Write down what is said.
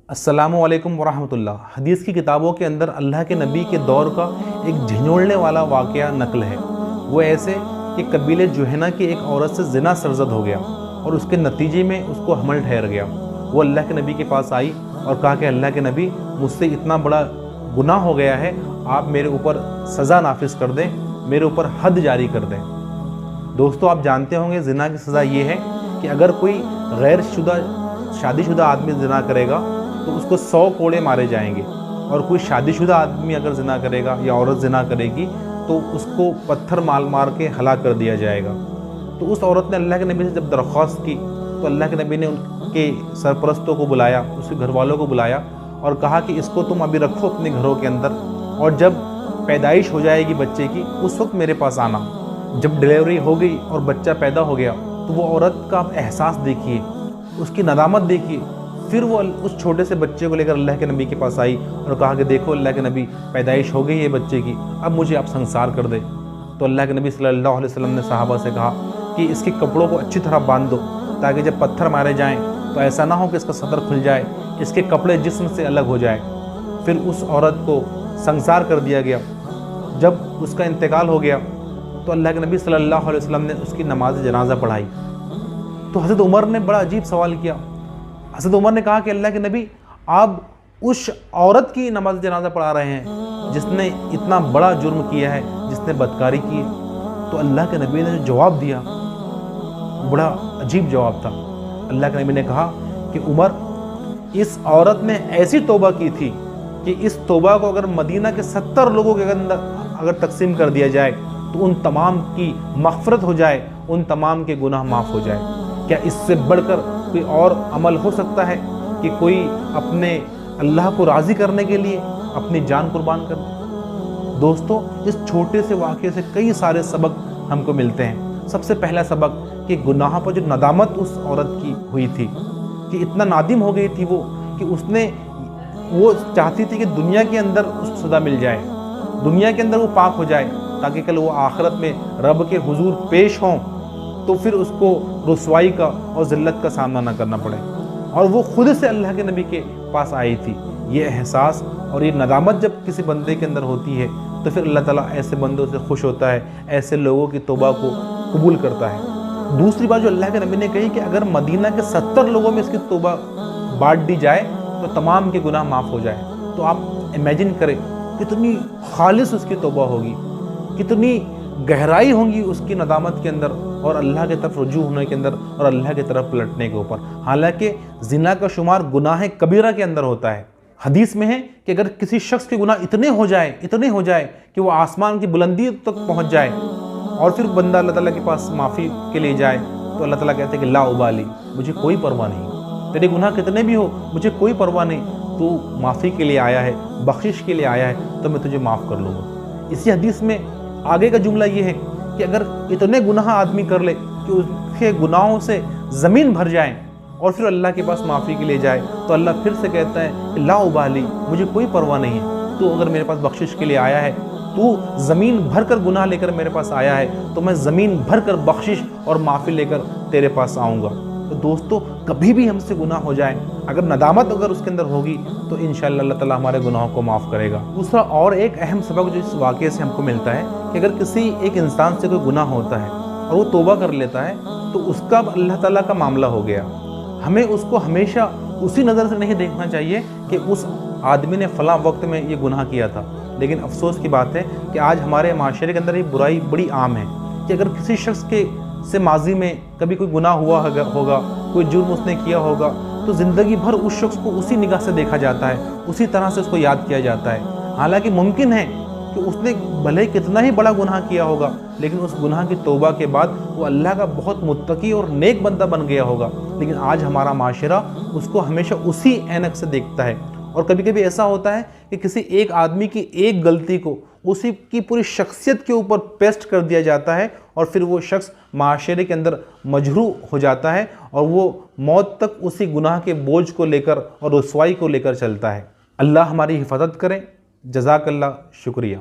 अस्सलामु अलैकुम वरहमतुल्लाह। हदीस की किताबों के अंदर अल्लाह के नबी के दौर का एक झंझोड़ने वाला वाक़या नकल है। वो ऐसे कि कबीले जुहैना की एक औरत से ज़िना सरज़द हो गया और उसके नतीजे में उसको हमल ठहर गया। वो अल्लाह के नबी के पास आई और कहा कि अल्लाह के नबी, मुझसे इतना बड़ा गुनाह हो गया है, आप मेरे ऊपर सज़ा नाफिज कर दें, मेरे ऊपर हद जारी कर दें। दोस्तों, आप जानते होंगे ज़िना की सज़ा ये है कि अगर कोई गैर शादीशुदा आदमी ज़िना करेगा तो उसको 100 कोड़े मारे जाएंगे, और कोई शादीशुदा आदमी अगर ज़िना करेगा या औरत ज़िना करेगी तो उसको पत्थर मार के हलाक कर दिया जाएगा। तो उस औरत ने अल्लाह के नबी से जब दरख्वास्त की तो अल्लाह के नबी ने उनके सरपरस्तों को बुलाया, उसके घर वालों को बुलाया और कहा कि इसको तुम अभी रखो अपने घरों के अंदर, और जब पैदाइश हो जाएगी बच्चे की उस वक्त मेरे पास आना। जब डिलीवरी हो गई और बच्चा पैदा हो गया तो वो औरत का एहसास देखिए, उसकी नदामत देखिए। फिर वो उस छोटे से बच्चे को लेकर अल्लाह के नबी के पास आई और कहा कि देखो अल्लाह के नबी, पैदाइश हो गई है बच्चे की, अब मुझे आप संसार कर दे। तो अल्लाह के नबी सल्लल्लाहु अलैहि वसल्लम ने सहाबा से कहा कि इसके कपड़ों को अच्छी तरह बांध दो, ताकि जब पत्थर मारे जाएं तो ऐसा ना हो कि इसका सतर खुल जाए, इसके कपड़े जिस्म से अलग हो जाए। फिर उस औरत को संसार कर दिया गया। जब उसका इंतकाल हो गया तो अल्लाह के नबी सल्लल्लाहु अलैहि वसल्लम ने उसकी नमाज जनाजा पढ़ाई। तो हज़रत उमर ने बड़ा अजीब सवाल किया। हज़रत उमर ने कहा कि अल्लाह के नबी, आप उस औरत की नमाज जनाजा पढ़ा रहे हैं जिसने इतना बड़ा जुर्म किया है, जिसने बदकारी की है। तो अल्लाह के नबी ने जो जवाब दिया, बड़ा अजीब जवाब था। अल्लाह के नबी ने कहा कि उमर, इस औरत ने ऐसी तौबा की थी कि इस तौबा को अगर मदीना के 70 लोगों के अंदर अगर तकसीम कर दिया जाए तो उन तमाम की मग़फ़िरत हो जाए, उन तमाम के गुनाह माफ़ हो जाए। क्या इससे बढ़कर कोई और अमल हो सकता है कि कोई अपने अल्लाह को राज़ी करने के लिए अपनी जान कुर्बान कर दे? दोस्तों, इस छोटे से वाक़े से कई सारे सबक हमको मिलते हैं। सबसे पहला सबक कि गुनाह पर जो नदामत उस औरत की हुई थी, कि इतना नादिम हो गई थी वो कि वो चाहती थी कि दुनिया के अंदर उसको सज़ा मिल जाए, दुनिया के अंदर वो पाक हो जाए, ताकि कल वो आखिरत में रब के हुजूर पेश हों तो फिर उसको रुसवाई का और ज़िल्लत का सामना ना करना पड़े। और वो खुद से अल्लाह के नबी के पास आई थी। ये एहसास और ये नदामत जब किसी बंदे के अंदर होती है तो फिर अल्लाह ताला ऐसे बंदों से खुश होता है, ऐसे लोगों की तौबा को कबूल करता है। दूसरी बात जो अल्लाह के नबी ने कही कि अगर मदीना के 70 लोगों में इसकी तौबा बांट दी जाए तो तमाम के गुनाह माफ़ हो जाए। तो आप इमेजिन करें कितनी खालिस उसकी तौबा होगी, कितनी गहराई होंगी उसकी नदामत के अंदर और अल्लाह की तरफ रुजू होने के अंदर और अल्लाह की तरफ पलटने के ऊपर। हालांकि ज़िना का शुमार गुनाह कबीरा के अंदर होता है। हदीस में है कि अगर किसी शख्स के गुनाह इतने हो जाए कि वो आसमान की बुलंदी तक पहुँच जाए और फिर बंदा अल्लाह ताला के पास माफ़ी के लिए जाए तो अल्लाह ताला कहते हैं कि ला उबाली, मुझे कोई परवाह नहीं, तेरे गुनाह कितने भी हो मुझे कोई परवाह नहीं, तू माफ़ी के लिए आया है, बख्शिश के लिए आया है तो मैं तुझे माफ़ कर लूँगा। इसी हदीस में आगे का जुमला ये है कि अगर इतने गुनाह आदमी कर ले कि उसके गुनाहों से ज़मीन भर जाए और फिर अल्लाह के पास माफ़ी के लिए जाए तो अल्लाह फिर से कहता है कि ला उबाली, मुझे कोई परवाह नहीं है, तू अगर मेरे पास बख्शिश के लिए आया है, तू ज़मीन भर कर गुनाह लेकर मेरे पास आया है तो मैं ज़मीन भर कर बख्शिश और माफ़ी लेकर तेरे पास आऊँगा। तो दोस्तों, कभी भी हमसे गुनाह हो जाए, अगर नदामत अगर उसके अंदर होगी तो इंशाअल्लाह अल्लाह ताला हमारे गुनाहों को माफ़ करेगा। दूसरा और एक अहम सबक जो इस वाक़े से हमको मिलता है कि अगर किसी एक इंसान से कोई गुनाह होता है और वो तौबा कर लेता है तो उसका अल्लाह ताला का मामला हो गया। हमें उसको हमेशा उसी नज़र से नहीं देखना चाहिए कि उस आदमी ने फ़लाँ वक्त में ये गुनाह किया था। लेकिन अफसोस की बात है कि आज हमारे माशरे के अंदर ये बुराई बड़ी आम है कि अगर किसी शख्स के से माजी में कभी कोई गुनाह हुआ होगा, कोई जुर्म उसने किया होगा, तो ज़िंदगी भर उस शख्स को उसी निगाह से देखा जाता है, उसी तरह से उसको याद किया जाता है। हालांकि मुमकिन है कि उसने भले कितना ही बड़ा गुनाह किया होगा, लेकिन उस गुनाह की तौबा के बाद वो अल्लाह का बहुत मुत्तकी और नेक बंदा बन गया होगा। लेकिन आज हमारा माशरा उसको हमेशा उसी ऐनक से देखता है। और कभी कभी ऐसा होता है कि किसी एक आदमी की एक गलती को उसी की पूरी शख्सियत के ऊपर पेस्ट कर दिया जाता है और फिर वो शख्स माशरे के अंदर मजरू हो जाता है और वो मौत तक उसी गुनाह के बोझ को लेकर और रुसवाई को लेकर चलता है। अल्लाह हमारी हिफाजत करें। जज़ाकल्लाह, शुक्रिया।